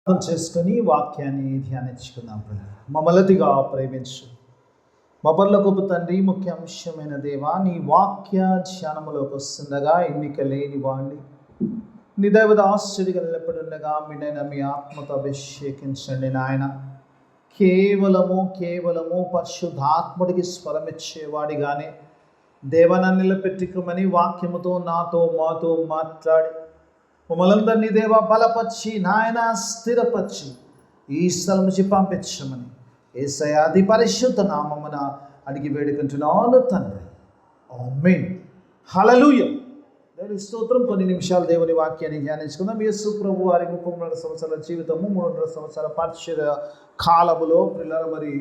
అర్థం చేసుకొని వాక్యాన్ని ధ్యానించుకుందాం. మమ్మల్నిగా ప్రేమించు మా పరలోకపు తండ్రి, ముఖ్య అంశమైన దేవా, నీ వాక్య ధ్యానములోకి వస్తుండగా ఎన్నిక లేని వాడిని నీ దైవద ఆశ్చర్య నిలబడుండగా మీడైన మీ ఆత్మతో అభిషేకించండి నాయన. కేవలము పరిశుద్ధాత్ముడికి స్వరమిచ్చేవాడిగానే దేవన నిలబెట్టుకోమని వాక్యముతో నాతో మాతో మాట్లాడి మమ్మల్ందరినీ దేవ బలపరిచి నాయన స్థిరపరిచి ఈ స్థలం నుంచి పంపించమని యేసయ్య అతి పరిశుద్ధ నామమున అడిగి వేడుకుంటున్నాను తండ్రి. ఆమేన్. హల్లెలూయా. దేవుని స్తోత్రం. కొన్ని నిమిషాలు దేవుని వాక్యాన్ని ధ్యానించుకుందాం. యేసు ప్రభు వారి 33 సంవత్సరాల జీవితము, 3.5 సంవత్సరాల పరిచర్య కాలములో పిల్లలు మరి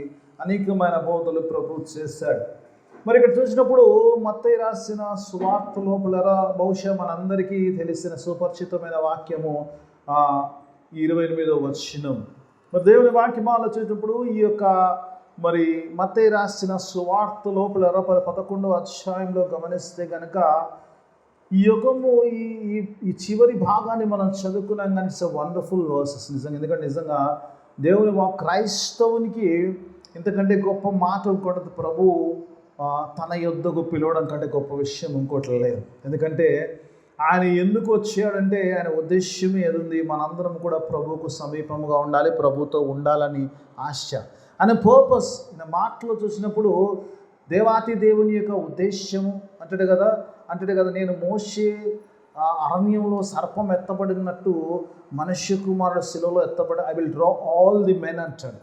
అనేకమైన బోధలు ప్రభు చేశాడు. మరి ఇక్కడ చూసినప్పుడు మత్తయి రాసిన సువార్త లోపల బహుశా మనందరికీ తెలిసిన సుపరిచితమైన వాక్యము 28వ వచనం. మరి దేవుని వాక్యం ఆలోచించినప్పుడు ఈ యొక్క మరి మత్తయి రాసిన సువార్త లోపల 11వ అధ్యాయంలో గమనిస్తే కనుక ఈ యొక్కము ఈ చివరి భాగాన్ని మనం చదువుకున్నాం కానీ ఇట్స్ వండర్ఫుల్ వర్సెస్ నిజంగా. ఎందుకంటే నిజంగా దేవుని క్రైస్తవునికి ఇంతకంటే గొప్ప మాట ఇంకోటి ప్రభు తన యొద్దకు పిలవడం కంటే గొప్ప విషయం ఇంకోటి లేదు. ఎందుకంటే ఆయన ఎందుకు వచ్చాడంటే ఆయన ఉద్దేశ్యమే ఏదుంది, మనందరం కూడా ప్రభువుకు సమీపంగా ఉండాలి, ప్రభుతో ఉండాలని ఆశ. ఆయన పర్పస్ ఆయన మాటలో చూసినప్పుడు దేవాతి దేవుని యొక్క ఉద్దేశ్యము అంటాడు కదా, నేను మోషే అరణ్యంలో సర్పం ఎత్తబడినట్టు మనుష్య కుమారుడు శిలువలో ఎత్తబడి I will draw all the men అంటాడు.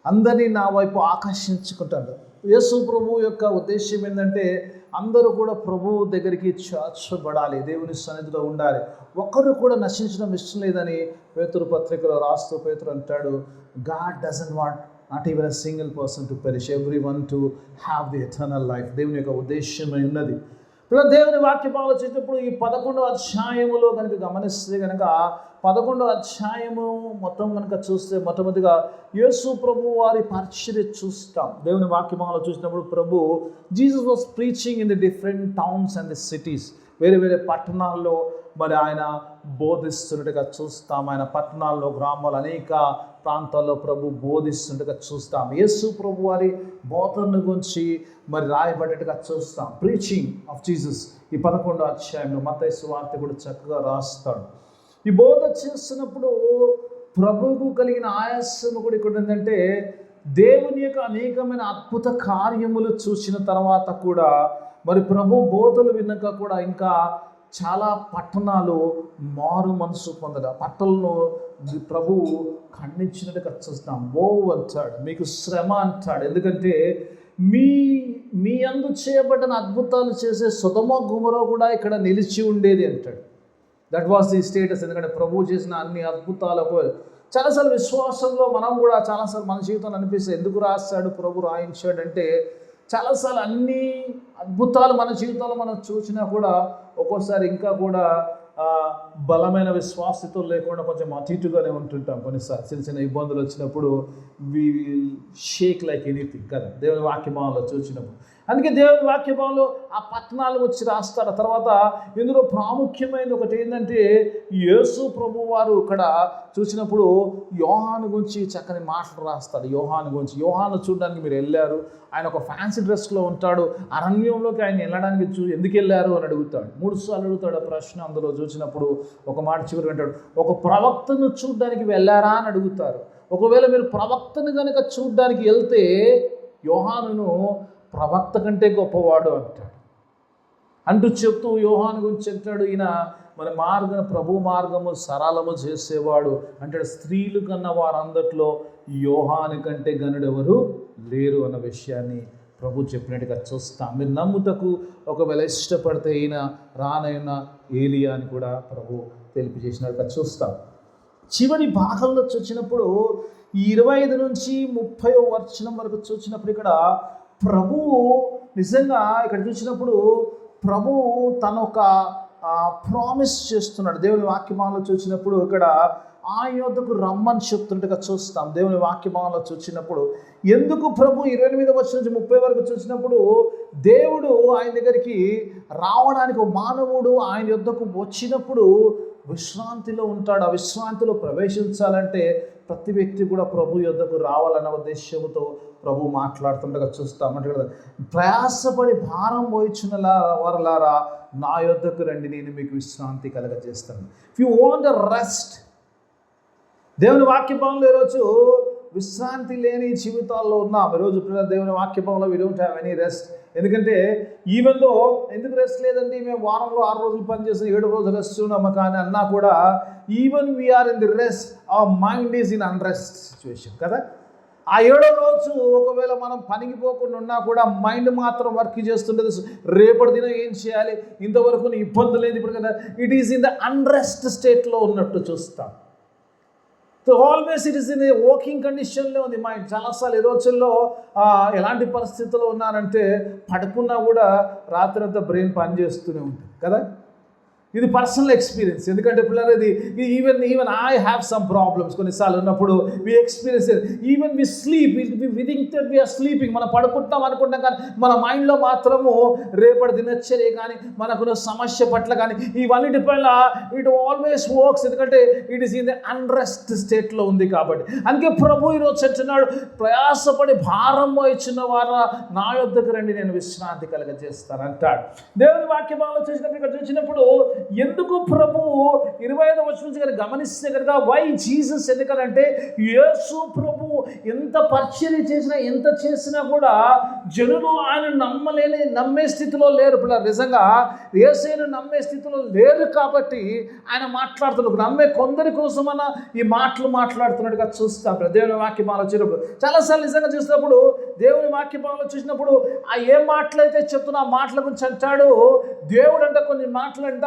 అందరినీ నా వైపు ఆకర్షించుకుంటాడు. యేసు ప్రభు యొక్క ఉద్దేశం ఏంటంటే అందరూ కూడా ప్రభువు దగ్గరికి చేర్చబడాలి, దేవుని సన్నిధిలో ఉండాలి, ఒకరు కూడా నశించడం ఇష్టం లేదని పేతురు పత్రికలో రాస్తూ పేతురు అంటాడు, God doesn't want not even a single person to perish, everyone to have the eternal life. దేవుని యొక్క ఉద్దేశమై ఉన్నది. ఇప్పుడు దేవుని వాక్యం ఆలోచించినప్పుడు ఈ 11వ అధ్యాయములో కనుక గమనిస్తే కనుక 11వ అధ్యాయము మొత్తం కనుక చూస్తే మొట్టమొదటిగా యేసు ప్రభు వారి పరిచర్య చూస్తాం. దేవుని వాక్యమాలో చూసినప్పుడు ప్రభు Jesus was preaching in the different towns and the cities. వేరే పట్టణాల్లో మరి ఆయన బోధిస్తున్నట్టుగా చూస్తాం. ఆయన పట్టణాల్లో, గ్రామాలు, అనేక ప్రాంతాల్లో ప్రభు బోధిస్తుండగా చూస్తాం. యేసు ప్రభు వారి బోధన గురించి మరి రాయబడ్డట్టుగా చూస్తాం. ప్రీచింగ్ ఆఫ్ జీసస్ ఈ 11వ అధ్యాయంలో మత్తయి సువార్త కూడా చక్కగా రాస్తాడు. ఈ బోధ చేస్తున్నప్పుడు ప్రభువుకు కలిగిన ఆయాసము కూడా ఇక్కడ ఏంటంటే దేవుని యొక్క అనేకమైన అద్భుత కార్యములు చూసిన తర్వాత కూడా మరి ప్రభు బోధలు విన్నాక కూడా ఇంకా చాలా పట్టణాలు మారు మనసు పొందగా పట్టణంలో ప్రభువు ఖండించినట్టుగా చూస్తాం. అంటాడు, మీకు శ్రమ అంటాడు. ఎందుకంటే మీ అందు చేయబడిన అద్భుతాలు చేసే సొదొమ గొమొర కూడా ఇక్కడ నిలిచి ఉండేది అంటాడు. That was the status. ఎందుకంటే ప్రభువు చేసిన అన్ని అద్భుతాలకు చాలాసార్లు విశ్వాసంలో మనం కూడా చాలాసార్లు మన జీవితంలో అనిపిస్తుంది, ఎందుకు రాస్తాడు ప్రభు రాయించాడంటే చాలాసార్లు అన్ని అద్భుతాలు మన జీవితంలో మనం చూసినా కూడా ఒక్కోసారి ఇంకా కూడా బలమైన విశ్వాసతో లేకుండా కొంచెం అతీటుగానే ఉంటుంటాం. కొన్నిసార్లు చిన్న ఇబ్బందులు వచ్చినప్పుడు we will shake like anything కదా దేవుని వాక్యభావంలో చూసినప్పుడు. అందుకే దేవుని వాక్యభావంలో ఆ పట్టణాలు వచ్చి రాస్తాడు. తర్వాత ఇందులో ప్రాముఖ్యమైన ఒకటి ఏంటంటే యేసు ప్రభు వారు ఇక్కడ చూసినప్పుడు యోహాను గురించి చక్కని మాటలు రాస్తాడు. యోహాను చూడడానికి మీరు వెళ్ళారు, ఆయన ఒక ఫ్యాన్సీ డ్రెస్లో ఉంటాడు, అరణ్యంలోకి ఆయన వెళ్ళడానికి ఎందుకు వెళ్ళారు అని అడుగుతాడు. 3 సార్లు అడుగుతాడు ఆ ప్రశ్న. అందులో చూసినప్పుడు ఒక మాట చివరి అంటాడు, ఒక ప్రవక్తను చూడడానికి వెళ్ళారా అని అడుగుతారు. ఒకవేళ మీరు ప్రవక్తను కనుక చూడడానికి వెళ్తే యోహానును ప్రవక్త కంటే గొప్పవాడు అంటూ చెప్తూ యోహాను గురించి చెప్తాడు, ఈయన మన ప్రభు మార్గము సరళము చేసేవాడు అంటాడు. స్త్రీలు కన్నా వారందట్లో యోహాను కంటే గనుడెవరు లేరు అన్న విషయాన్ని ప్రభు చెప్పినట్టుగా చూస్తాం. మీరు నమ్ముటకు ఒకవేళ ఇష్టపడితే ఈయన రానైనా ఏలియా అని కూడా ప్రభు తెలియజేసినట్టుగా చూస్తాం. చివరి భాగంలో చూసినప్పుడు 25 నుంచి 30వ వచనం వరకు చూసినప్పుడు ఇక్కడ ప్రభువు నిజంగా ఇక్కడ చూసినప్పుడు ప్రభువు తన ఒక ప్రామిస్ చేస్తున్నాడు. దేవుని వాక్యమాలలో చూసినప్పుడు ఇక్కడ ఆయన యొద్దకు రమ్మని చెప్తుండగా చూస్తాం. దేవుని వాక్యమాలలో చూసినప్పుడు ఎందుకు ప్రభు 28వ వచనం నుంచి 30 వరకు చూసినప్పుడు దేవుడు ఆయన దగ్గరికి రావడానికి మానవుడు ఆయన యొద్దకు వచ్చినప్పుడు విశ్రాంతిలో ఉంటాడు. ఆ విశ్రాంతిలో ప్రవేశించాలంటే ప్రతి వ్యక్తి కూడా ప్రభు యొద్దకు రావాలన్న ఉద్దేశంతో ప్రభు మాట్లాడుతుండగా చూస్తామంటే కదా, ప్రయాసపడి భారం మోయించిన వారలారా నా యొద్దకు రండి, నేను మీకు విశ్రాంతి కలగజేస్తాను. If you want the rest, దేవుని వాక్య భాగంలో ఈరోజు విశ్రాంతి లేని జీవితాల్లో ఉన్నాం. ఈరోజు దేవుని వాక్య భాగంలో we don't have any rest. ఎందుకంటే ఈవెన్ దో ఎందుకు రెస్ట్ లేదండి, మేము వారంలో 6 రోజులు పనిచేసి 7 రోజులు రెస్ట్ ఉన్నాము కానీ అన్నా కూడా even we are in the rest, our mind is in unrest situation కదా. ఆ 7వ రోజు ఒకవేళ మనం పనికి పోకుండా ఉన్నా కూడా మైండ్ మాత్రం వర్క్ చేస్తుండేది. రేపటి దినం ఏం చేయాలి, ఇంతవరకు ఇబ్బంది లేదు ఇప్పుడు కదా, it is in the unrest స్టేట్లో ఉన్నట్టు చూస్తాం. So always it is in a working కండిషన్లో ఉంది మైండ్. చాలాసార్లు ఈ రోజుల్లో ఎలాంటి పరిస్థితుల్లో ఉన్నారంటే పడుకున్నా కూడా రాత్రి అంతా బ్రెయిన్ పనిచేస్తూనే ఉంటుంది కదా. ఇది పర్సనల్ ఎక్స్పీరియన్స్. ఎందుకంటే పిల్లలు ఇది even I have some problems కొన్నిసార్లు ఉన్నప్పుడు we experience even we sleep we think that we are sleeping. మనం పడుకుంటాం అనుకుంటాం కానీ మన మైండ్లో మాత్రము రేపటి దినచర్య కానీ మనకున్న సమస్య పట్ల కానీ ఇవన్నిటి పైన ఇట్ ఆల్వేస్ వర్క్స్. ఎందుకంటే it is in the unrest స్టేట్లో ఉంది కాబట్టి. అందుకే ప్రభు ఈరోజు చెప్తున్నాడు, ప్రయాసపడి భారం ఇచ్చిన వారు నా యొద్దకు రండి, నేను విశ్రాంతి కలగజేస్తాను అంటాడు. దేవుని వాక్య భాగంలో చూసినప్పుడు ఎందుకు ప్రభు 25వ వచనం నుంచి కనుక గమనిస్తే కనుక వై జీసస్, ఎందుకంటే యేసు ప్రభు ఎంత పరిచర్య చేసినా ఎంత చేసినా కూడా జనులు ఆయన నమ్మే స్థితిలో లేరు. నిజంగా యేసును నమ్మే స్థితిలో లేరు కాబట్టి ఆయన మాట్లాడుతున్నాడు. నమ్మే కొందరి కోసమన్నా ఈ మాటలు మాట్లాడుతున్నట్టుగా చూస్తాం. దేవుని వాక్యమాల వచ్చినప్పుడు చాలాసార్లు నిజంగా చూసినప్పుడు దేవుని వాక్యమాల చూసినప్పుడు ఆ ఏ మాటలైతే చెప్తున్నా ఆ మాటల గురించి అంటాడు. దేవుడు అంటే కొన్ని మాటలంట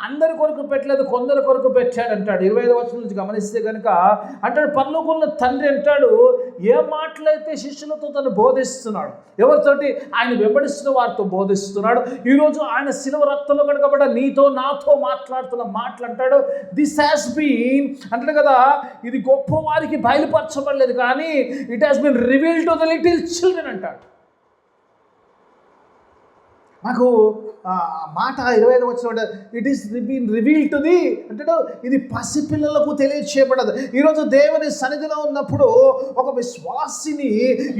అందరి కొరకు పెట్టలేదు, కొందరి కొరకు పెట్టాడంటాడు. 25వ వచనం నుంచి గమనిస్తే కనుక అంటాడు, పరలోకంలో తండ్రి అంటాడు ఏ మాటలైతే శిష్యులతో తను బోధిస్తున్నాడు, ఎవరితోటి ఆయన వెంబడిస్తున్న వారితో బోధిస్తున్నాడు. ఈరోజు ఆయన శిలువ రక్తంలో కనుక నీతో నాతో మాట్లాడుతున్న మాటలు అంటాడు, దిస్ హ్యాస్ బీన్ అంటాడు కదా, ఇది గొప్ప వారికి బయలుపరచబడలేదు కానీ it has been revealed to the little children అంటాడు. నాకు మాట 25వ వచనం it is been revealed to the అంటాడు, ఇది పసిపిల్లలకు తెలియచేయబడదు. ఈరోజు దేవుని సన్నిధిలో ఉన్నప్పుడు ఒక విశ్వాసిని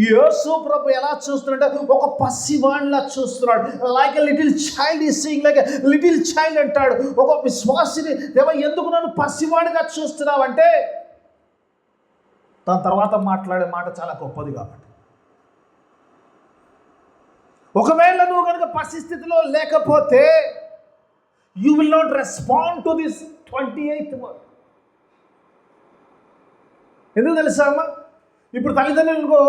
యేసు ప్రభు ఎలా చూస్తున్నాడు, ఒక పసివాడిలా చూస్తున్నాడు. Like a little child is seeing like a little child అంటాడు. ఒక విశ్వాసిని దేవా ఎందుకు నన్ను పసివాడిగా చూస్తున్నావు అంటే దాని తర్వాత మాట్లాడే మాట చాలా గొప్పది కాబట్టి. ఒకవేళ నువ్వు కనుక పరిస్థితిలో లేకపోతే you will not respond to this 28th word. ఎందుకు తెలుసా అమ్మా, ఇప్పుడు తల్లిదండ్రులకు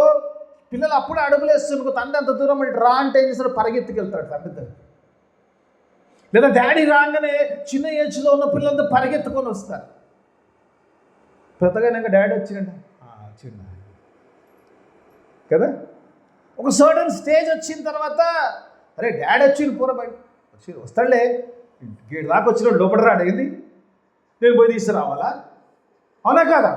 పిల్లలు అప్పుడే అడుగులు వేస్తున్నారు, తండ్రి అంత దూరం రా అంటే ఏం చేస్తాడు, పరిగెత్తుకెళ్తాడు తండ్రి. లేదా డాడీ రాగానే చిన్న ఏజ్లో ఉన్న పిల్లలతో పరిగెత్తుకొని వస్తారు. పెద్దగా డాడీ వచ్చిండ చిన్న కదా. ఒక సర్టన్ స్టేజ్ వచ్చిన తర్వాత అరే డాడీ వచ్చింది పూర బయట వస్తాడులే, గేట్ దాకా వచ్చిన లోపల రాడేంది, నేను పోయి తీసుకురావాలా, అవునా కాదా?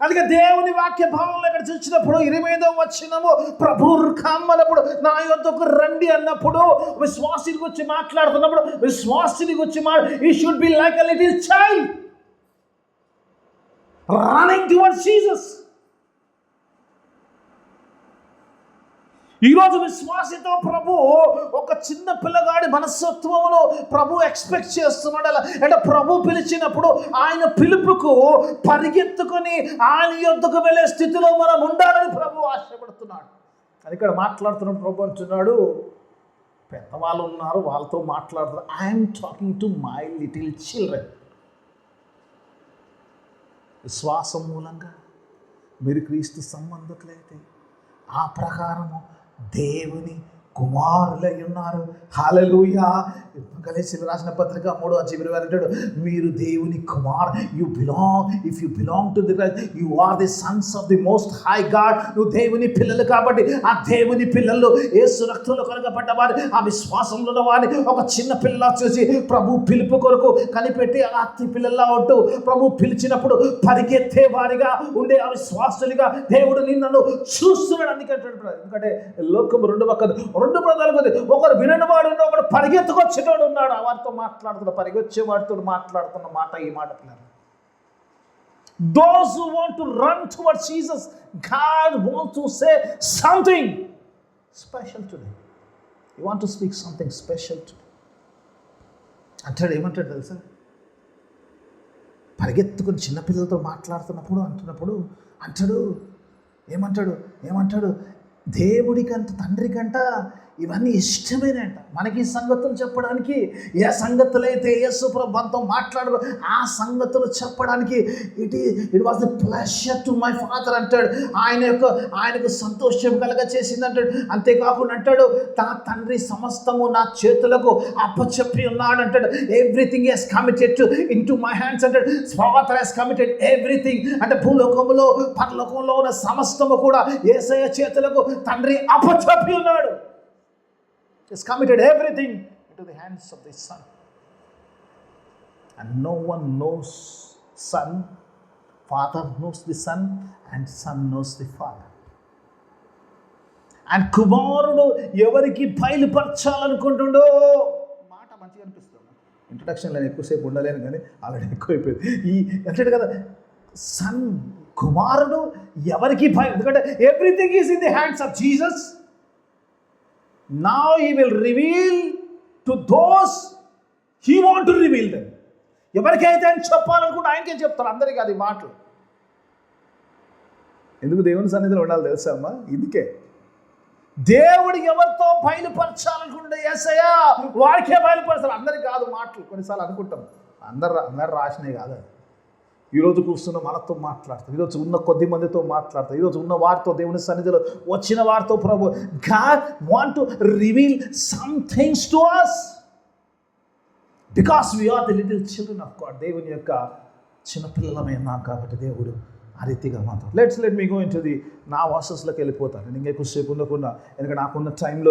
అందుకే దేవుని వాక్య భావంలో ఇక్కడ చూసినప్పుడు 25వ వచనము ప్రభు కమ్మనప్పుడు నా యొద్దకు రండి అన్నప్పుడు విశ్వాసిని గురించి మాట్లాడుతున్నప్పుడు విశ్వాసిని గురించి he should be like a little child running towards Jesus. ఈరోజు విశ్వాసంతో ప్రభు ఒక చిన్న పిల్లగాడి మనస్తత్వమును ప్రభు ఎక్స్పెక్ట్ చేస్తున్నాడు. అంటే ప్రభు పిలిచినప్పుడు ఆయన పిలుపుకు పరిగెత్తుకొని ఆయన యొద్దకు వెళ్ళే స్థితిలో మనం ఉండాలని ప్రభు ఆశపడుతున్నాడు. అది ఇక్కడ మాట్లాడుతున్న ప్రభు అంటున్నాడు, పెద్దవాళ్ళు ఉన్నారు వాళ్ళతో మాట్లాడుతున్నారు. I'm talking to my little children. విశ్వాసం మూలంగా మీరు క్రీస్తు సంబంధికులైతే ఆ ప్రకారము దేవుని కుమారులై ఉన్నారు. హల్లెలూయా. గలతీయులకు రాసిన పత్రిక 3:20 అంటాడు, మీరు దేవుని కుమార్, you belong, if you belong to the Christ you are the sons of the most high God. నువ్వు దేవుని పిల్లలు కాబట్టి ఆ దేవుని పిల్లలు యేసు రక్తంలో కలగబడ్డవారు, ఆ విశ్వాసంలో ఉన్నవారిని ఒక చిన్న పిల్ల చూసి ప్రభు పిలుపు కొరకు కనిపెట్టి ఆ పిల్లల్లా ఉంటూ ప్రభు పిలిచినప్పుడు పరిగెత్తే వారిగా ఉండే ఆ విశ్వాసులుగా దేవుడు నిన్ను చూస్తున్నాడు. ఎందుకంటే లోకం రెండు 2 ప్రజల కొద్ది, ఒకరు విననివాడు, ఒకడు పరిగెత్తుకొచ్చేవాడు ఉన్నాడు. వారితో పరిగెచ్చేవాడితో మాట్లాడుతున్న మాట ఈ మాట పిల్లలు. Those who want to run towards Jesus, God wants to say something special today. You want to speak something special today. ఏమంటాడు తెలుసా? పరిగెత్తుకుని చిన్నపిల్లలతో అంటున్నప్పుడు ఏమంటాడు? దేవుడికంట, తండ్రికంట ఇవన్నీ ఇష్టమేనంట. మనకి ఈ సంగతులు చెప్పడానికి, ఏ సంగతులైతే యేసు ప్రభు మనతో మాట్లాడారో ఆ సంగతులు చెప్పడానికి it was the pleasure to my father అంటాడు. ఆయనకు సంతోషం కలగ చేసింది అంటాడు. అంతేకాకుండా అంటాడు, తన తండ్రి సమస్తము నా చేతులకు అప్పచెప్పి ఉన్నాడు అంటాడు. Everything has committed into my hands అంటాడు. ఫాదర్ హస్ కమిటెడ్ ఎవ్రీథింగ్ అంటే భూలోకములో పరలోకంలో ఉన్న సమస్తము కూడా యేసయ్య చేతులకు తండ్రి అప్పచెప్పి ఉన్నాడు. Has committed everything into the hands of the Son. And no one knows Son. Father knows the Son and Son knows the Father. And కుమారుడు ఎవరికి బయలుపరచాలనుకుంటుండో, మాట మంచిగా అనిపిస్తుంది. ఇంట్రడక్షన్లో ఎక్కువసేపు ఉండలేను కానీ ఆల్రెడీ ఎక్కువైపోయింది. అంటాడు కదా, సన్ కుమారుడు ఎవరికి ఎందుకంటే everything is in the hands of Jesus. Now he will reveal to those he want to reveal them. ఎవరికైతే ఆయన చెప్పాలనుకుంటే ఆయనకే చెప్తారు, అందరికీ అది మాటలు. ఎందుకు దేవుని సన్నిధిలో ఉండాలి తెలుసా అమ్మా? ఇందుకే దేవుడు ఎవరితో బయలుపరచాలనుకుంటే యేసయ్య వారికే బయలుపరచాలి, అందరికీ కాదు మాటలు. కొన్నిసార్లు అనుకుంటాం అందరు రాసినవి కాదు. ఈరోజు కూర్చున్న మనతో మాట్లాడతాం, ఈరోజు ఉన్న కొద్ది మందితో మాట్లాడతాం, ఈరోజు ఉన్న వారితో, దేవుని సన్నిధిలో వచ్చిన వారితో ప్రభు God want to reveal some things to us because we are the little children of God. దేవుని యొక్క చిన్నపిల్లలమే ఉన్నాం కాబట్టి దేవుడు ఆ రీతిగా మాత్రం. Let me go into the నా వాసస్లోకి వెళ్ళిపోతాను. నేను ఇంకా ఎక్కువసేపు ఉండకుండా, ఎందుకంటే నాకున్న టైంలో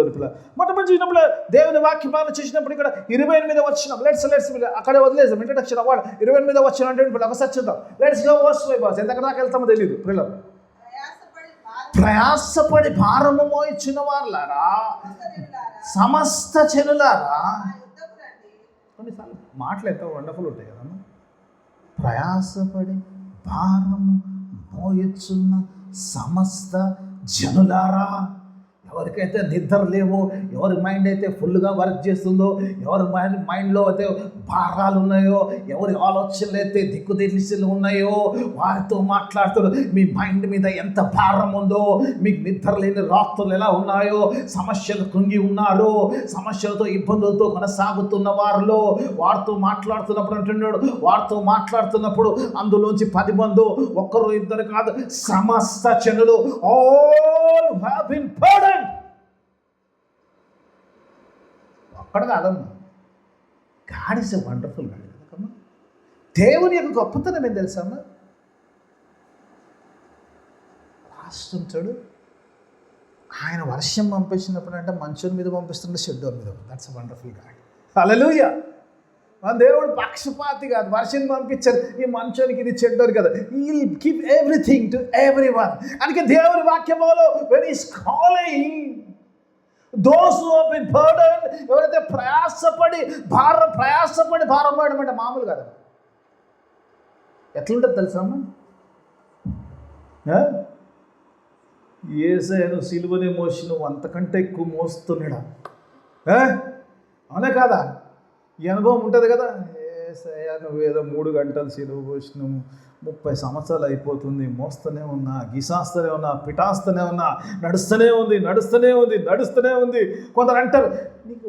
మొట్టమొదటి చూసినప్పుడు దేవుని వాక్యం బాగా చేసినప్పుడు ఇక్కడ 28 వచ్చినాం. లెట్స్ అక్కడే వదిలేసాం ఇంట్రడక్షన్ అవ్వాలి. 28 వచ్చిన అంటే ఇప్పుడు ఒకసారి చూద్దాం. Let's go verse by verse. ఎంత దాకా వెళ్తామో తెలియదు పిల్లలు. ప్రయాసపడి భారము మోయించిన వారులారా, సమస్త జనులారా. కొన్నిసార్లు మాటలు ఎంత వండర్ఫుల్ ఉంటాయి కదమ్మా. ప్రయాసపడి భారము మోయుచున్న సమస్త జనులారా. ఎవరికైతే నిద్ర లేవో, ఎవరి మైండ్ అయితే ఫుల్గా వర్క్ చేస్తుందో, ఎవరి మైండ్లో అయితే భారాలు ఉన్నాయో, ఎవరి ఆలోచనలు అయితే దిక్కుదిశలు ఉన్నాయో వారితో మాట్లాడుతారు. మీ మైండ్ మీద ఎంత భారం ఉందో, మీకు నిద్ర లేని రాత్రులు ఎలా ఉన్నాయో, సమస్యలు కృంగి ఉన్నారో, సమస్యలతో ఇబ్బందులతో కొనసాగుతున్న వారిలో వారితో మాట్లాడుతున్నప్పుడు అంటున్నాడు, వారితో మాట్లాడుతున్నప్పుడు అందులోంచి 10 మంది, ఒక్కరు ఇద్దరు కాదు, సమస్త జనులు all have been burdened. అక్కడ కాదమ్మా, God is a wonderful God కదమ్మా. దేవుని యొక్క గొప్పతనం ఏం తెలుసమ్మా? రాస్తుంటాడు, ఆయన వర్షం పంపించినప్పుడు అంటే మంచుని మీద పంపిస్తుంటే షెడ్యూల్ మీద. That's a wonderful God. Hallelujah. మన దేవుడు పక్షపాతి కాదు, వర్షం పంపించారు ఈ మంచోనికి, ఇది చెడ్డోరు కదా. He will give everything to everyone. అందుకే దేవుని వాక్యములో when he is calling those who have been burdened, ఎవరైతే ప్రయాసపడి భారం పడడం అంటే మామూలు కాదు. ఎట్లుంటుంది తెలుసా అమ్మా? యేసయ్యను సిలువనే మోసి నువ్వు అంతకంటే ఎక్కువ మోస్తున్నాడా? అవునా కాదా? ఈ అనుభవం ఉంటుంది కదా. యేసయ్య నువ్వు ఏదో 3 గంటలు సిలువ మోసినావు, 30 సంవత్సరాలు అయిపోతుంది, మోస్తూనే ఉన్నా, గిసాస్తూనే ఉన్నా, పిటాస్తూనే ఉన్నా, నడుస్తూనే ఉంది. కొందరు అంటారు, నీకు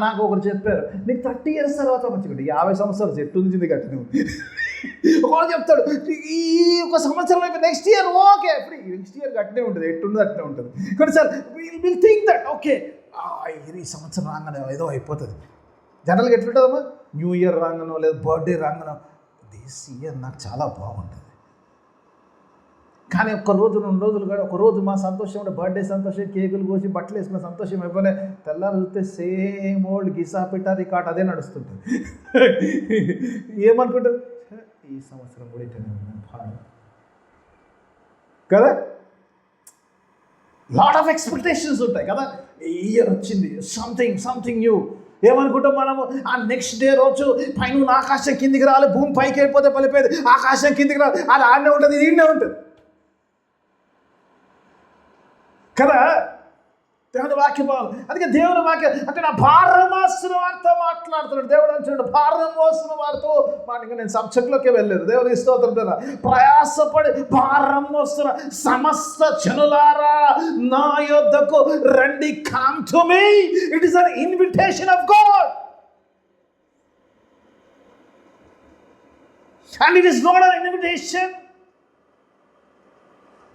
నాకు ఒకరు చెప్పారు, నీకు 30 years తర్వాత మంచిగా 50 సంవత్సరాలు చెట్టు నుంచి కట్టిన ఉంది. ఒకరు చెప్తాడు, ఈ 1 సంవత్సరం అయిపోయి next year okay free, next year కట్టినే ఉంటుంది, ఎట్టుండదు అట్నే ఉంటుంది. కొన్నిసార్లు విల్ థింక్ దట్ ఓకే ఈ సంవత్సరం రాగానే ఏదో అయిపోతుంది. జనరల్గా ఎట్లుంటుందమ్మా, న్యూ ఇయర్ రాగానో లేదా బర్త్డే రాగానో, దిస్ ఇయర్ నాకు చాలా బాగుంటుంది. కానీ 1 రోజు 2 రోజులు కూడా, ఒక రోజు మా సంతోషం ఉంటే బర్త్డే సంతోషం, కేకులు కోసి బట్టలు వేసుకున్న సంతోషం అయిపోయినాయి. తెల్లారు చూస్తే సేమ్ ఓల్డ్ గిసా పిట్టా రికార్డ్ అదే నడుస్తుంటుంది. ఏమనుకుంటారు, ఈ సంవత్సరం కూడా ఇట్లనే ఉన్నాను కదా. లాట్ ఆఫ్ ఎక్స్పెక్టేషన్స్ ఉంటాయి కదా. ఈ ఇయర్ వచ్చింది, సంథింగ్ న్యూ. ఏమనుకుంటాం మనము, ఆ నెక్స్ట్ డే రోజు పైన ఆకాశం కిందికి రాలి, భూమి పైకి వెళ్ళిపోతే పలిపోయేది, ఆకాశం కిందికి రాలి, అది ఆడనే ఉంటుంది, ఇది ఈడనే ఉంటుంది కదా. దేవుని వాక్యం బాగుంది. అందుకే దేవుని వాక్యం అంటే నా భారం మోస్తున్న వారితో మాట్లాడుతున్నాడు దేవుడు. అంటున్నాడు భారం మోస్తున్న వారితో మాట. ఇంకా నేను సబ్జెక్ట్లోకి వెళ్ళలేదు. దేవుని స్తోత్రం కదా. ప్రయాసపడి భారం మోస్తున్న సమస్త జనులారా నా యొద్దకు రండి. Come to me. It is an invitation of God and it is not an invitation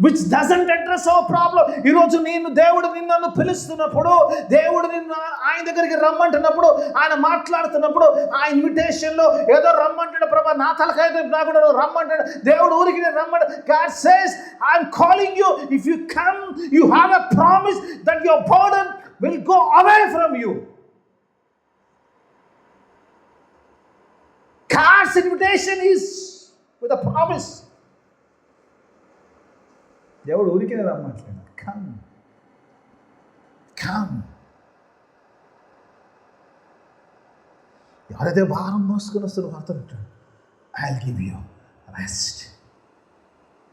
which doesn't address our problem. ఈరోజు దేవుడు నిన్ను పిలుస్తున్నప్పుడు, దేవుడు నిన్ను ఆయన దగ్గరికి రమ్మంటున్నప్పుడు, ఆయన మాట్లాడుతున్నప్పుడు, ఆ ఇన్విటేషన్లో ఏదో రమ్మంటాడు, ప్రభా నా తలకాయ నా కూడా రమ్మంటాడు దేవుడు. ఊరికి నేను రమ్మంటాడు. God says, I'm calling you. If you come, you have a promise that your burden will go away from you. God's invitation is with a promise. దేవుడు ఊరికే రమ్మంటలేదు. కమ్. ఎవరైతే భారం మోసుకొని వస్తున్న వార్తలు I'll give you rest.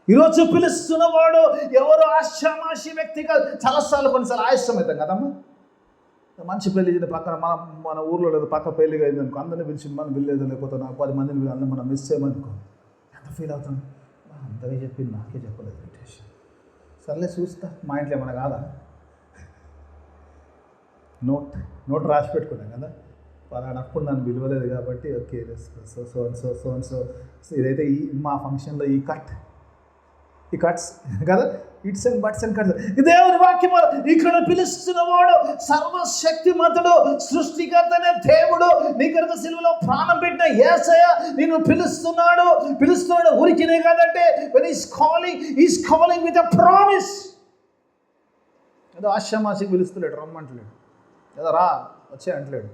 ఈరోజు పిలుస్తున్న వాడు ఎవరు ఆశామాషి వ్యక్తి కాదు. చాలాసార్లు కొన్నిసార్లు ఆయాసం అవుతాం కదమ్మా. మంచి పెళ్లి పక్కన మన ఊర్లో లేదు, పక్క పెళ్ళిగా అయింది అనుకో, అందరినీ పిలిచి మనం వెళ్ళలేదు, లేకపోతే నాకు 10 మందిని అందరూ మనం మిస్ చేయమనుకో, ఎంత ఫీల్ అవుతాం. అంతగా చెప్పింది నాకే చెప్పలేదు ఇన్విటేషన్. సర్లే చూస్తా, మా ఇంట్లో ఏమన్నా కాదా, నోట్ రాసి పెట్టుకున్నాం కదా, పలానప్పుడు నన్ను విలువలేదు కాబట్టి ఓకే సో ఇదైతే మా ఫంక్షన్లో ఈ కట్స్ కదా, ifs and buts and cuts. దేవుని వాక్యం ఇక్కడ పిలుస్తున్నవాడు సర్వశక్తిమంతుడు, సృష్టికర్తనే దేవుడు. నీ కొరకు సిలువలో ప్రాణం పెట్టిన యేసయ్య నిన్ను పిలుస్తున్నాడు. ఊరికినే కాదంటే when he's calling with a promise. ఏదో ఆశామాషికి పిలుస్తలేడు, రమ్మంటలేడు, ఏదో రా వచ్చే అంటలేడు.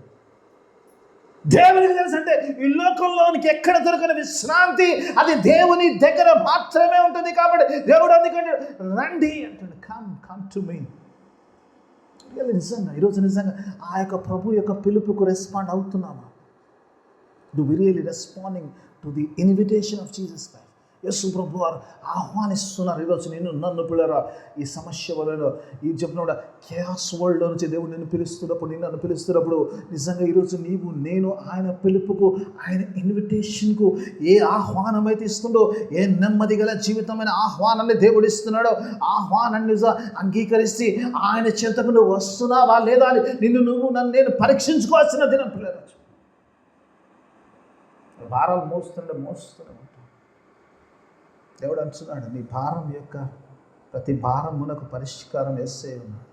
దేవునికి తెలుసు అంటే ఈ లోకంలోనికి ఎక్కడ దొరకని విశ్రాంతి అది దేవుని దగ్గర మాత్రమే ఉంటుంది. కాబట్టి దేవుడు అందుకంటే రండి అంటాడు. Come to me. నిజంగా ఆ యొక్క ప్రభు యొక్క పిలుపుకు రెస్పాండ్ అవుతున్నామా? Do we really responding to the invitation of Jesus Christ? యేసు ప్రభు వారు ఆహ్వానిస్తున్నారు ఈరోజు నన్ను పిల్లరా. ఈ సమస్య వల్ల ఈ చెప్పిన కేయాస్ వరల్డ్లో నుంచి దేవుడు నన్ను పిలుస్తున్నప్పుడు నిజంగా ఈరోజు నేను ఆయన పిలుపుకు, ఆయన ఇన్విటేషన్కు ఏ ఆహ్వానం అయితే ఇస్తుండో, ఏ నెమ్మది గల జీవితమైన ఆహ్వానాన్ని దేవుడు ఇస్తున్నాడో, ఆహ్వానాన్ని అంగీకరిస్తే ఆయన చెంతకు నువ్వు వస్తున్నావా లేదా అని నేను పరీక్షించుకోవాల్సిన దినం పిల్లలు. భారాలు మోస్తున్నాడు దేవుడు అంటున్నాడు, నీ భారం యొక్క ప్రతి భారమునకు పరిష్కారం యేసే ఉన్నాడు.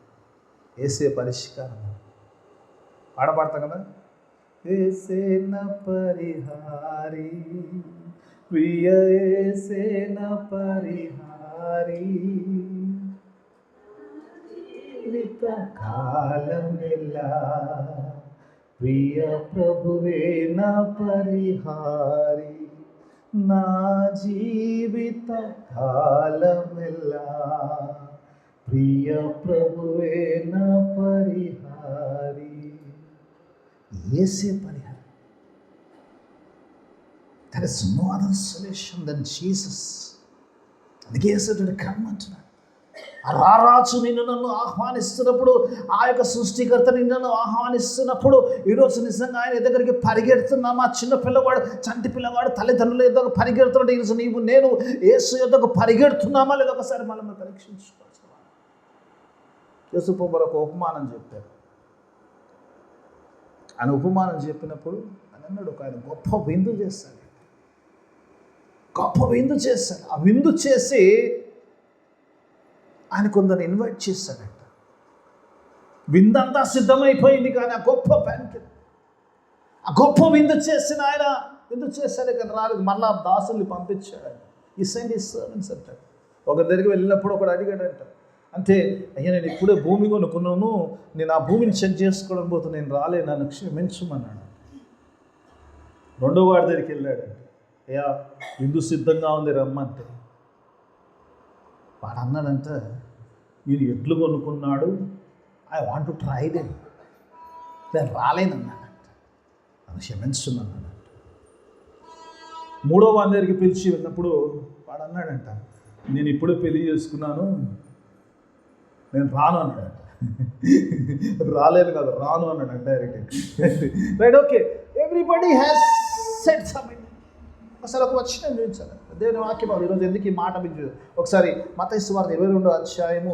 యేసే పరిష్కారం పాడబడతాం కదా. యేసేన పరిహారి, ప్రియ యేసేన పరిహారి, కాలమెల్లా ప్రియ ప్రభువే నా పరిహారి, నా జీవిత కాలమెల్లా ప్రియ ప్రభువే నా పరిహారి. యేసే పరిహారి. There is no other solution than Jesus. అందుకే యేసు కమ్ అంటున్నాడు. రారాజు నన్ను ఆహ్వానిస్తున్నప్పుడు, ఆ యొక్క సృష్టికర్త నన్ను ఆహ్వానిస్తున్నప్పుడు ఈరోజు నిజంగా ఆయన దగ్గరికి పరిగెడుతున్నామా? చిన్న పిల్లవాడు, చంటి పిల్లవాడు తల్లిదండ్రుల యొద్దకు పరిగెడుతున్నాడు. ఈరోజు నేను యేసు యొద్దకు పరిగెడుతున్నామా లేదా ఒకసారి మనం పరీక్షించుకోవచ్చు. యేసు ప్రభు ఒక ఉపమానం చెప్పారు. ఆయన ఉపమానం చెప్పినప్పుడు అన్నాడు, ఆయన గొప్ప విందు చేస్తాడు. ఆ విందు చేసి ఆయన కొందరు ఇన్వైట్ చేశాడంట. విందంతా సిద్ధమైపోయింది కానీ ఆ గొప్ప బ్యాంకెట్, ఆ గొప్ప విందు చేసిన ఆయన విందు చేశాడు కానీ రాలేదు. మళ్ళా దాసుల్ని పంపించాడంట. ఈ సెండ్ హిస్ సర్వెంట్స్ అంటాడు. ఒక దగ్గరికి వెళ్ళినప్పుడు ఒకడు అడిగాడంట, అంటే అయ్యా నేను ఇప్పుడే భూమి కొనుక్కున్నాను, నేను ఆ భూమిని చెక్ చేసుకోవడం పోతే నేను రాలే, నన్ను క్షమించమన్నాడు. రెండో వాడి దగ్గరికి వెళ్ళాడంట, అయ్యా విందు సిద్ధంగా ఉంది రమ్మంటే. వాడు అన్నాడంట, ఈయన ఎడ్లు కొనుక్కున్నాడు, I want to try them. నేను రాలేనన్నాడంట, నన్ను క్షమించున్నాను. మూడో వాని దగ్గరికి పిలిచి వెళ్ళినప్పుడు వాడు అన్నాడంట, నేను ఇప్పుడే పెళ్లి చేసుకున్నాను, నేను రాను అన్నాడంట. రాలేను కాదు, రాను అన్నాడు direct. Right, okay, everybody has set something. అసలు ఒక వచ్చిన చూపించాలి దేవుని వాక్యం. ఈరోజు ఎందుకు ఈ మాట మీకు ఒకసారి మత్తయి సువార్త 22వ అధ్యాయము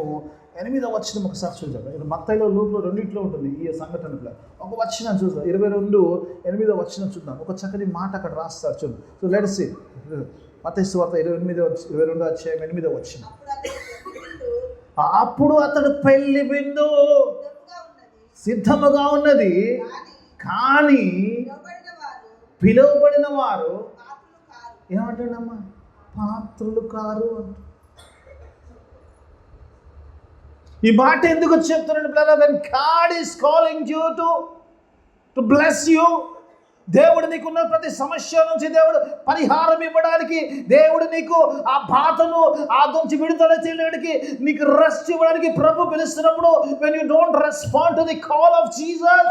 8వ వచనం ఒకసారి చూద్దాం. మత్తయిలో లోపల రెండింటిలో ఉంటుంది ఈ సంఘటనలో. ఒక వచనం చూద్దాం, 22:8 వచనం చూద్దాం. ఒక చక్కని మాట అక్కడ రాస్తారు చూద్దాం. సో లెట్స్ సీ మత్తయి సువార్త 22వ అధ్యాయం 8వ వచనం. అప్పుడు అతడు పెళ్లి విందు సిద్ధముగా ఉన్నది, కానీ పిలువబడిన వారు ఏమంటాడమ్మా, పాత్రులు కారు అంట. ఈ మాట ఎందుకు చెప్తున్నాడు brother? when God is calling you to bless you, దేవుడు నీకున్న ప్రతి సమస్య నుంచి దేవుడు పరిహారం ఇవ్వడానికి, దేవుడు నీకు ఆ బాధను ఆ నుంచి విడుదల చేయడానికి, నీకు రెస్ట్ ఇవ్వడానికి ప్రభు పిలుస్తున్నప్పుడు when you don't respond to the call of Jesus,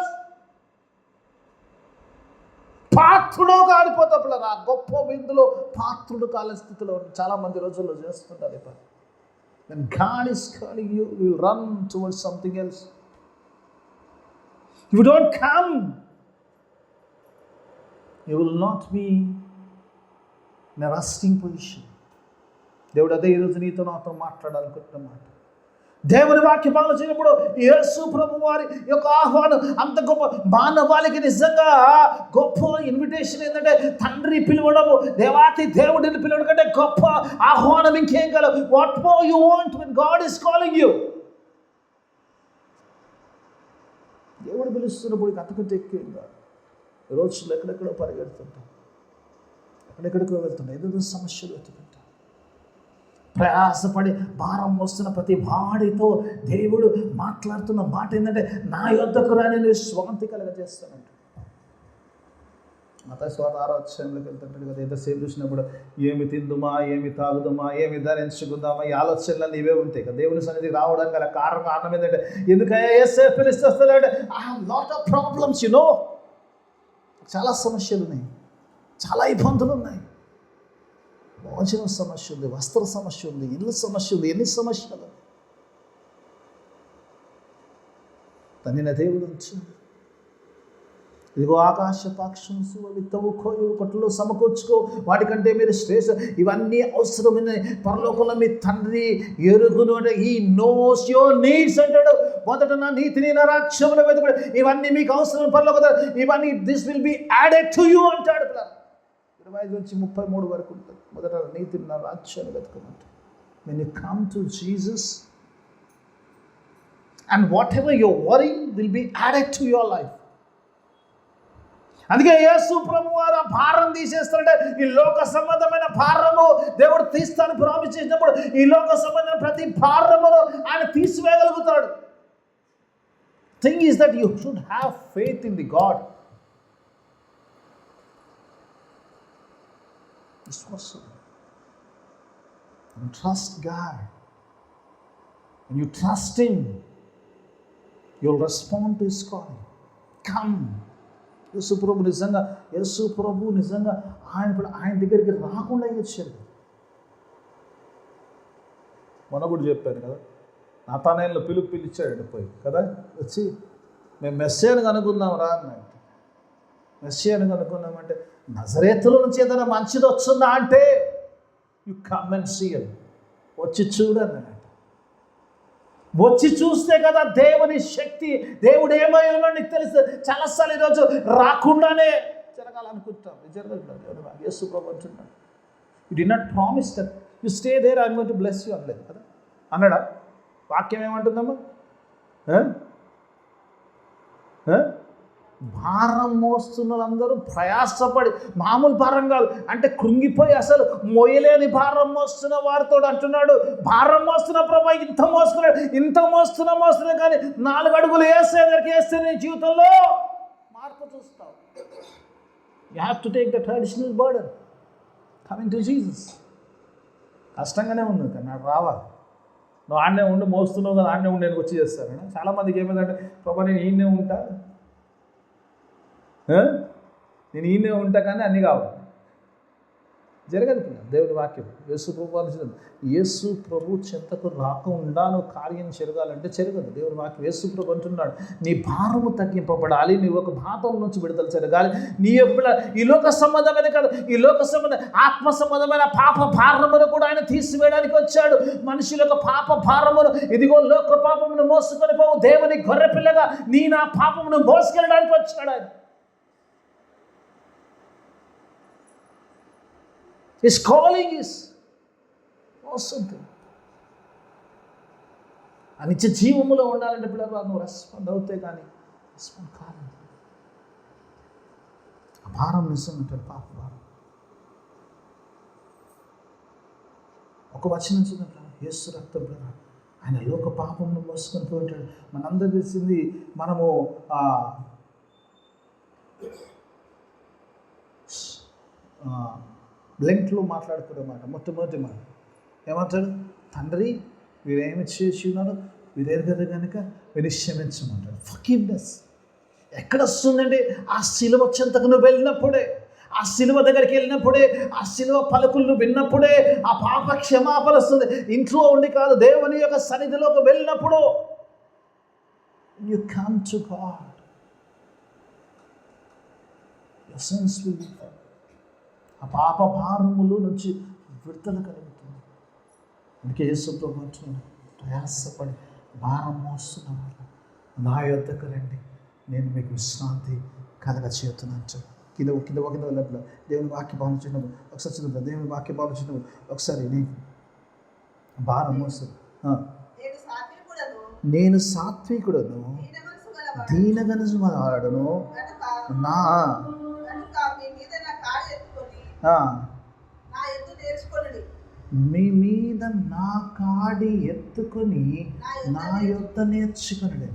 పాత్రుడు కాలిపోతాడు. ఆ గొప్ప విందులో పాత్రుడు కాలే స్థితిలో చాలా మంది రోజుల్లో చేస్తుంటారు. When God is calling you, you will run towards something else. If you don't come, you will not be in a resting position. దేవుడు అదే ఈరోజు నీతో నాతో మాట్లాడాలనుకుంటున్న మాట. దేవుని వాక్యం ఆలోచించినప్పుడు యేసు ప్రభు వారి యొక్క ఆహ్వానం అంత గొప్ప. మానవాళికి నిజంగా గొప్ప ఇన్విటేషన్ ఏంటంటే తండ్రి పిలవడము, దేవాతి దేవుడిని పిలవడం కంటే గొప్ప ఆహ్వానం ఇంకేం కలదు. What more you want when God is calling you? దేవుడు పిలుస్తున్నప్పుడు అంతకంటే ఎక్కువ కాదు. రోజులు ఎక్కడెక్కడో పరిగెడుతుంటాం, ఎక్కడెక్కడికో వెళ్తుంటాం, ఏదో సమస్యలు వెతుకుంటాం. ప్రయాసపడి భారం మోస్తున్న ప్రతి వాడితో దేవుడు మాట్లాడుతున్న మాట ఏంటంటే, నా యొద్దకు రాని నేను స్వాంతి కలగజేస్తానంట. మత్తయి సువార్త 6వ అధ్యాయంలోకి వెళ్తుంటాడు కదా. ఎంతసేపు చూసినప్పుడు ఏమి తిందుమా, ఏమి తాగుదామా, ఏమి ధరించుకుందామా, ఈ ఆలోచనలు ఇవే ఉంటాయి కదా. దేవుని సన్నిధికి రావడానికి గల కారణం ఏంటంటే, ఎందుకంటే ఏసే పిలిస్తే వస్తాడంటే I have lot of problems, you know. చాలా సమస్యలు ఉన్నాయి, చాలా ఇబ్బందులు ఉన్నాయి. భోజనం సమస్య ఉంది, వస్త్ర సమస్య ఉంది, ఇల్లు సమస్య ఉంది, ఎన్ని సమస్యలు. తన్నిన దేవుడు వచ్చి ఇదిగో ఆకాశ పాక్షంసు విత్తవు కోయు కొట్టులో సమకూర్చుకో, వాటికంటే మీరు శ్రేష్ఠ. ఇవన్నీ అవసరమైన పరలోకంలో మీ తండ్రి ఎరుగును అంటే ఈ నోస్ యువర్ నీడ్స్ అంటాడు. మొదట నా నీతిని నా రాజ్యములో వెతుకుడు, ఇవన్నీ మీకు అవసరం పరలోక, ఇవన్నీ this will be added to you అంటాడు. 25 నుంచి 33 వరకు ఉంటుంది. మొదట నీతిని నా రాజ్యాన్ని వెతుకమంటాడు. when you come to Jesus and whatever your worry will be added to your life. అందుకే యేసు ప్రభు వారు ఆ భారం తీసేస్తారంటే, ఈ లోక సంబంధమైన భారము దేవుడు తీస్తాను ప్రామిస్ చేసినప్పుడు ఈ లోక సంబంధమైన ప్రతి భారమును ఆయన తీసివేయగలుగుతాడు. Thing is that you should have faith in the God. And trust God. When you trust Him, you'll respond to His calling. Come. యేసు ప్రభు నిజంగా ఆయన దగ్గరికి రాకుండా వచ్చారు. మొన్న కూడా చెప్పాను కదా, నాతానేయులను పిలిచాడు పోయి కదా, వచ్చి మేము మెస్సియాను కనుక్కుందాం రా అన్నాడు. మెస్సియాను కనుక్కున్నామంటే, నజరేతుల నుంచి ఏదైనా మంచిది వస్తుందా అంటే, you come and see it, వచ్చి చూడన్నాడు. వచ్చి చూస్తే కదా దేవుని శక్తి, దేవుడు ఏమై ఉన్నాడు నీకు తెలుసు. చాలాసార్లు ఈరోజు రాకుండానే జరగాలనుకుంటాం, జరగదు. యేసు ప్రభు అంటున్నాడు, you did not promise that you stay there, I am going to bless you అనలేదు కదా, అన్నాడా? వాక్యం ఏమంటుందమ్మా? భారం మోస్తున్న వాళ్ళందరూ ప్రయాసపడి, మామూలు భారం కాదు అంటే కృంగిపోయి అసలు మోయలేని భారం మోస్తున్న వారితో అంటున్నాడు, భారం మోస్తున్న ప్రభా ఇంత మోస్తున్నా కానీ 4 అడుగులు వేస్తే నీ జీవితంలో మార్పు చూస్తావు. You have to take that additional burden coming to Jesus. కష్టంగానే ఉంది కానీ నాకు రావాలి. నువ్వు ఆడనే ఉండి మోస్తున్నావు కదా, ఆడనే ఉండి నేను వచ్చి చేస్తాను. చాలామందికి ఏమైందంటే, ప్రభా నేను ఈయనే ఉంటా, నేను ఈయనే ఉంటా కానీ అన్నీ కావాలి. జరగదు పిల్ల. దేవుని వాక్యం యేసు ప్రభు అనుసరించదు. యేసు ప్రభు చెంతకు రాకుండా నువ్వు కార్యం జరగాలంటే జరగదు. దేవుని వాక్యం యేసు ప్రభు అంటున్నాడు, నీ భారము తగ్గింపబడాలి, నీ ఒక బాధల నుంచి విడుదల జరగాలి. నీ యొక్క ఈ లోక సంబంధమైన కాదు, ఈ లోక సంబంధం ఆత్మ సంబంధమైన పాప భారమును కూడా ఆయన తీసివేయడానికి వచ్చాడు. మనుషుల యొక్క పాప భారమును, ఇదిగో లోక పాపమును మోసుకొని పోవు దేవుని గొర్రె పిల్లగా నీ నా పాపమును మోసుకెళ్ళడానికి వచ్చాడు ఆయన. His calling is awesome thing. ఆ నిత్య జీవములో ఉండాలంటే పిల్లలు నువ్వు రెస్పాండ్ అవుతే కానీ రెస్పాండ్ కాదు. ఆ భారం నిజం ఉంటాడు, పాప భారం. ఒక వచనం చూడండి, యేసు రక్తం పిల్లలు ఆయన లోక పాపమును మోసుకొని పోయింటాడు. మనందరూ తెలిసింది, మనము లెంట్లో మాట్లాడుకునే మాట, మొట్టమొదటి మాట ఏమంటాడు, తండ్రి వీరేమి చేసి ఉన్నాడు, వీరేరు కదా కనుక వీరి క్షమించమంటాడు. ఫర్గివ్నెస్ ఎక్కడ వస్తుందండి? ఆ శిలువ చెంతకు నువ్వు వెళ్ళినప్పుడే, ఆ శిలువ దగ్గరికి వెళ్ళినప్పుడే, ఆ శిలువ పలుకులు విన్నప్పుడే ఆ పాప క్షమాపణ వస్తుంది. ఇంట్లో ఉండి కాదు, దేవుని యొక్క సన్నిధిలోకి వెళ్ళినప్పుడు you come to God, your sins will be forgiven. ఆ పాప భారముల నుంచి విడుదల కలుగుతుంది. అందుకే యేసు ప్రభు అంటున్నాడు, ప్రయాసపడి భారం మోస్తున్న వాళ్ళు నా యొద్దకు రండి, నేను మీకు విశ్రాంతి కలగచేస్తున్నాను. కింద వెళ్ళట్ల దేవుని వాక్య భావన చిన్నప్పుడు ఒకసారి చదువుతా. దేవుని వాక్య భావన చిన్నప్పుడు ఒకసారి నీకు భారం మోస్తుంది. నేను సాత్వికుడను, దీనగనసు వాడను, నా మీ మీద నా కాడి ఎత్తుకొని నా యొద్ద నేర్చుకున్నాడు.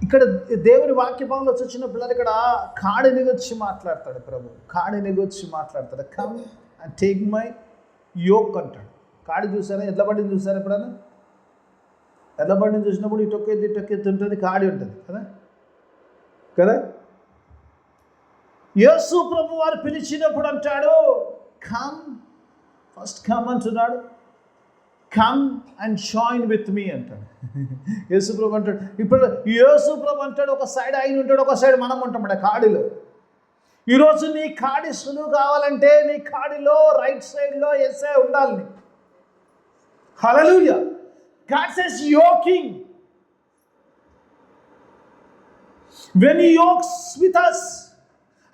ఇక్కడ దేవుని వాక్య భావంలో వచ్చిన పిల్లలు ఇక్కడ కాడిని గురించి మాట్లాడతాడు ప్రభు. కాడిని గురించి మాట్లాడతాడు. Come and take my yoke అంటాడు. కాడి చూసారా? ఎడ్ల బండిని చూసారా ఎప్పుడన్నా? ఎడ్ల బండిని చూసినప్పుడు ఇటొక్కెత్తి ఉంటుంది, కాడి ఉంటుంది కదా కదా. యేసు ప్రభు వారు పిలిచినప్పుడు అంటాడు, కమ్, ఫస్ట్ కమ్ అంటున్నాడు, come and join with me అంటాడు. యేసు ప్రభు అంటాడు. ఇప్పుడు యేసు ప్రభు అంటాడు, ఒక సైడ్ ఆయన ఉంటాడు, ఒక సైడ్ మనం ఉంటాం కాడిలో. ఈరోజు నీ కాడి సులువు కావాలంటే నీ కాడిలో రైట్ సైడ్లో యేసే ఉండాలి. హల్లెలూయా. God says yoking. When he yokes with us,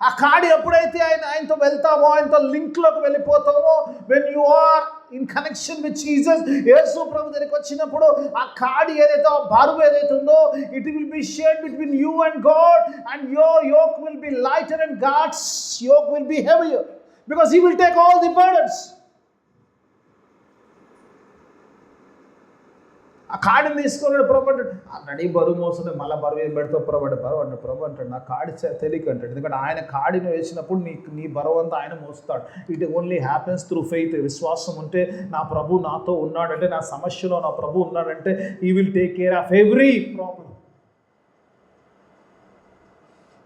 ఆ కాడి ఎప్పుడైతే ఆయనతో వెళ్తామో, ఆయనతో లింక్లోకి వెళ్ళిపోతామో, when you are in connection with Jesus, యేసు ప్రభు దగ్గరికి వచ్చినప్పుడు ఆ కాడి ఏదైతే, ఆ బరువు ఏదైతే ఉందో, it will be shared between you and God, and your yoke will be lighter and God's yoke will be heavier, because he will take all the burdens. ఆ కాడిని తీసుకున్నాడు ప్రభు అంటాడు, ఆల్రెడీ బరువు మోస్తుంది, మళ్ళీ బరువు ఏం పెడతావు ప్రభు అంటే, బరువు అంటాడు. ప్రభు అంటాడు, నా కాడి తెలియక అంటాడు. ఎందుకంటే ఆయన కాడిని వేసినప్పుడు నీ బరువు అంతా ఆయన మోస్తాడు. It only happens through faith. విశ్వాసం ఉంటే నా ప్రభు నాతో ఉన్నాడంటే, నా సమస్యలో నా ప్రభు ఉన్నాడంటే, he will take care of every problem.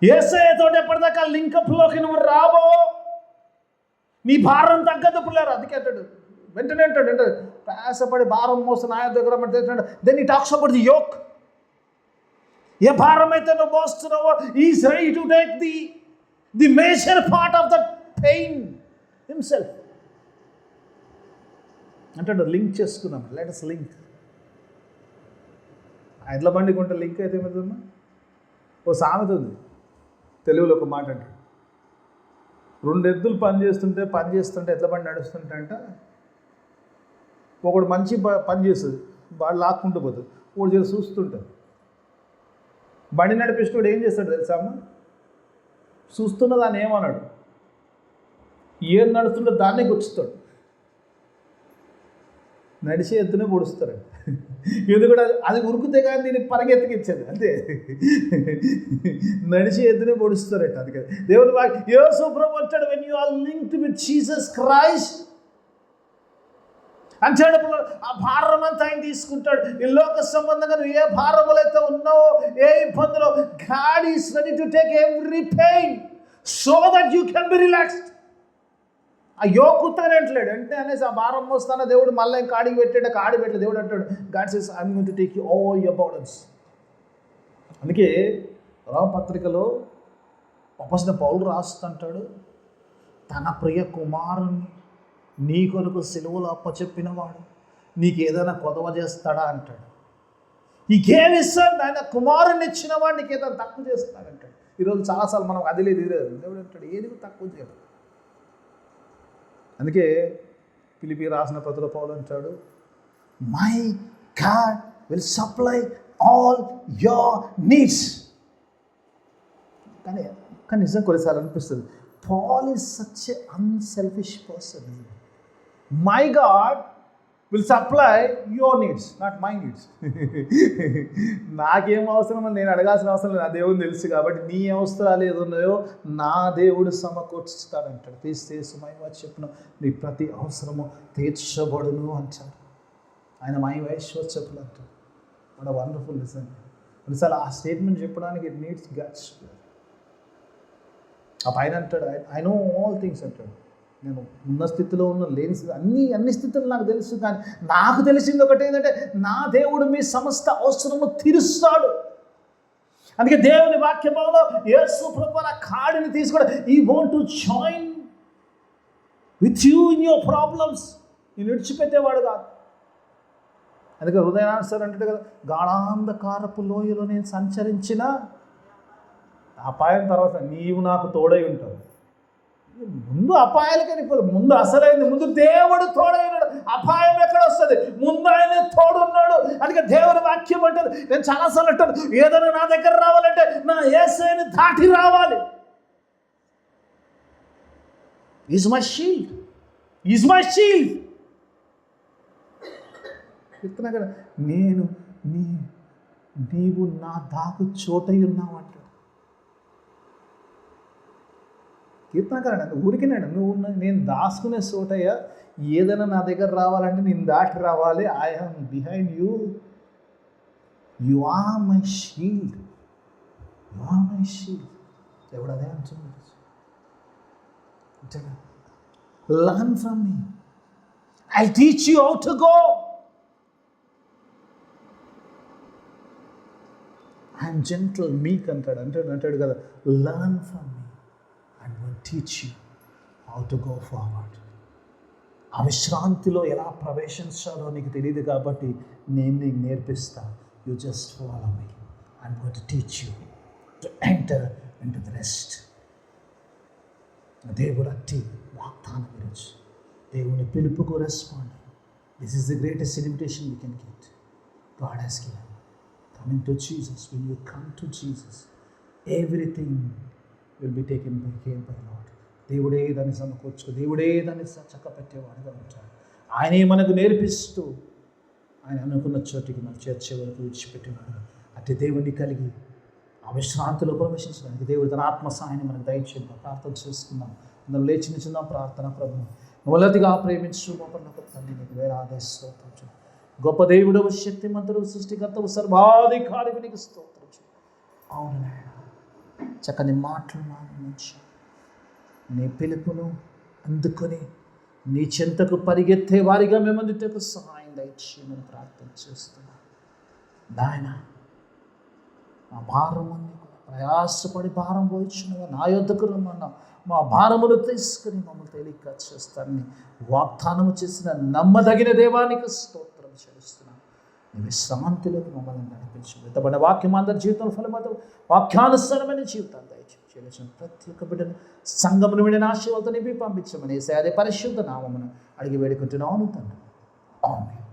యేసయ్యతో ఎప్పటిదాకా లింకప్లోకి నువ్వు రావో నీ భారం తగ్గదు పిల్లలు. అందుకే అంటాడు, వెంటనే అంటాడు, ప్రయాసపడి భారం మోస్తున్న ఆయన దగ్గర then he talks about the yoke. ఏ భారం అయితే నువ్వు మోస్తున్నావో, is ready to take the major part of the pain himself. అంటాడు, లింక్ చేసుకున్నాం, లెట్ us లింక్. ఎడ్ల బండి కొంటే లింక్ అయితే ఏమవుతుందా? ఓ సామెత ఉంది తెలుగులో, ఒక మాట అంటాడు, 2 ఎద్దులు పని చేస్తుంటే ఎడ్ల బండి నడుస్తుంటే అంట, ఒకడు మంచి పని చేస్తుంది, వాడు లాక్కుంటూ పోతుంది, ఒకడు చేసి చూస్తుంటాడు. బండి నడిపిస్తున్నాడు ఏం చేస్తాడు తెలుసా అమ్మ? చూస్తున్న దాన్ని ఏమన్నాడు, ఏం నడుస్తుంటే దాన్నే గుచ్చుతాడు. నడిచే ఎత్తునే పొడుస్తాడు. ఎందుకంటే అది ఉరుకుతే కానీ దీన్ని పరిగెత్తికిచ్చేది అంతే. నడిచే ఎత్తునే పొడుస్తారట. అందుకని దేవుడు యేసు ప్రభు అంటాడు, when you are linked with Jesus Christ, అంటాడు ఆ భారం అంతా ఆయన తీసుకుంటాడు. ఈ లోక సంబంధంగా నువ్వు ఏ భారములైతే ఉన్నావో, ఏ ఇబ్బందులో, God is ready to take every pain so that you can be relaxed. ఆ యోకుతానే అంటలేడు అంటే అనేసి ఆ భారం మోస్తాన దేవుడు మళ్ళీ ఇంకా కాడికి పెట్టాడు, కాడి పెట్టలేదు. దేవుడు అంటాడు God says I'm going to take you all your burdens. అందుకే రోమపత్రికలో అపోస్తలుడైన పౌలు రాస్తుంటాడు, తన ప్రియ కుమారుణ్ణి నీ కొరకు సిలువలో అప్పచెప్పిన వాడు నీకు ఏదైనా కొదవ చేస్తాడా అంటాడు. ఈ గేవ్ హిస్ సన్, ఆయన కుమారుణ్ణి ఇచ్చిన వాడు నీకు ఏదైనా తక్కువ చేస్తాడంటాడు. ఈరోజు చాలాసార్లు మనం అది లేదు ఇది లేదు, దేవుడు అంటాడు ఏది తక్కువ చేయడు. అందుకే ఫిలిప్పీ రాసిన పత్రికలో పౌలు అంటాడు, my God will supply all your needs. కానీ నిజం కొన్నిసార్లు అనిపిస్తుంది, Paul is such an unselfish person. My God will supply your needs, not my needs. నాకేం అవసరం నేను అడగాల్సిన అవసరం లేదు, నా దేవుని తెలుసు కాబట్టి నీ అవసరాలు ఏదో ఉన్నాయో నా దేవుడు సమకూర్చుతాడంటాడు. తీసేసు మహిమ చెప్పిన నీ ప్రతి అవసరము తీర్చబడును అంటాడు. ఆయన మహిమ ఐశ్వర్యపులు అంటాడు. What wonderful listen. కొన్నిసార్లు ఆ స్టేట్మెంట్ చెప్పడానికి ఇట్ నీడ్స్ గట్స్. ఆ పైన అంటాడు ఐ నో ఆల్ థింగ్స్ అంటాడు. నేను ఉన్న స్థితిలో ఉన్న లేని స్థితి అన్ని స్థితులు నాకు తెలుసు, కానీ నాకు తెలిసింది ఒకటి ఏంటంటే నా దేవుడు మీ సమస్త అవసరము తీరుస్తాడు. అందుకే దేవుని వాక్యంలో యేసు ప్రభువు ఆ కాడిని తీసుకోవడం, ఈ want to join with you in your problems. నేను విడిచిపెట్టేవాడు కాదు. అందుకే హృదయాన్సర్ అంటే కదా, గాఢాంధకారపు లోయలో నేను సంచరించిన అపాయం తర్వాత నీవు నాకు తోడై ఉంటావు. ముందు అపాయాలకని ముందు అసలైంది, ముందు దేవుడు తోడైనాడు. అపాయం ఎక్కడ వస్తుంది? ముందు ఆయన తోడున్నాడు. అందుకే దేవుని వాక్యం అంటారు, నేను చాలాసార్లు అంటాను, ఏదైనా నా దగ్గర రావాలంటే నా యేసుని దాటి రావాలి. Is my shield, is my shield. చెప్తున్నా కదా, నీవు నా దాగు చోటై ఉన్నావు అంటాడు కీర్తనకారుడు. ఊరికినాడు, నేను దాచుకునే చోటయ్యా, ఏదైనా నా దగ్గర రావాలంటే నేను దాటి రావాలి. I am behind you, you are my shield, you are my shield. ఎవడు అదే అంటున్నాడు, learn from me, I teach you how to go. I'm gentle meek అంటాడు కదా, learn from me, I will teach you how to go forward. ఆ విశ్రాంతిలో ఎలా ప్రవేశించాలో నీకు తెలియదు కాబట్టి నేను నీకు నేర్పిస్తా. You just follow me. I'm going to teach you to enter into the rest. దేవుడు అట్టి వాగ్దానం గురించి, దేవుని పిలుపుకు respond. This is the greatest invitation we can get. God has given. Coming to Jesus. When you come to Jesus, everything will be taken by care by Lord. దేవుడే దాన్ని సమకూర్చుకో, దేవుడే దాన్ని చక్కపెట్టేవాడుగా ఉంటాడు. ఆయనే మనకు నేర్పిస్తూ ఆయన అనుకున్న చోటికి మనం చేర్చే వరకు విడిచిపెట్టేవాడు. అట్టి దేవుడిని కలిగి ఆ విశ్రాంతిలో ప్రవేశించడానికి దేవుడు తన ఆత్మ సహాయాన్ని మనకు దయచేద్దాం. ప్రార్థన చేసుకుందాం. అందరం లేచి నిల్చుందాం. ప్రార్థన. ప్రభు మొదటిగా ప్రేమించు మా పరలోక తండ్రి, నీకు వేలాది స్తోత్రం. గొప్ప దేవుడవు, శక్తిమంతుడు, సృష్టికర్తవు, సర్వాధికారికి నీకు స్తోత్రం. అవును, చక్కని మాటలు మా నుంచి నీ పిలుపును అందుకొని నీ చెంతకు పరిగెత్తే వారిగా మేము అందుటకు సహాయం దయచేయమని ప్రార్థన చేస్తున్నాం. నాయన, మా భారముని ప్రయాసపడి భారం పోయించున్నావా, నా యొద్దకు రమ్మన్నా మా భారములు తీసుకుని మమ్మల్ని తేలిక చేస్తారని వాగ్దానము చేసిన నమ్మదగిన దేవానికి స్తోత్రం చెల్లిస్తున్నాను. నీ విశ్రాంతిలోకి మమ్మల్ని నడిపించు. వెతబడిన వాక్యం అందరి జీవితంలో ఫలమవుతాం. వాక్యానుసారమైన జీవితాన్ని దయచేసిన ప్రతి ఒక్క బిడ్డను సంఘమును విడిన ఆశీర్వాదాన్ని పంపించమని అదే పరిశుద్ధ నామమున అడిగి వేడుకుంటున్నాను తండ్రి. ఆమేన్.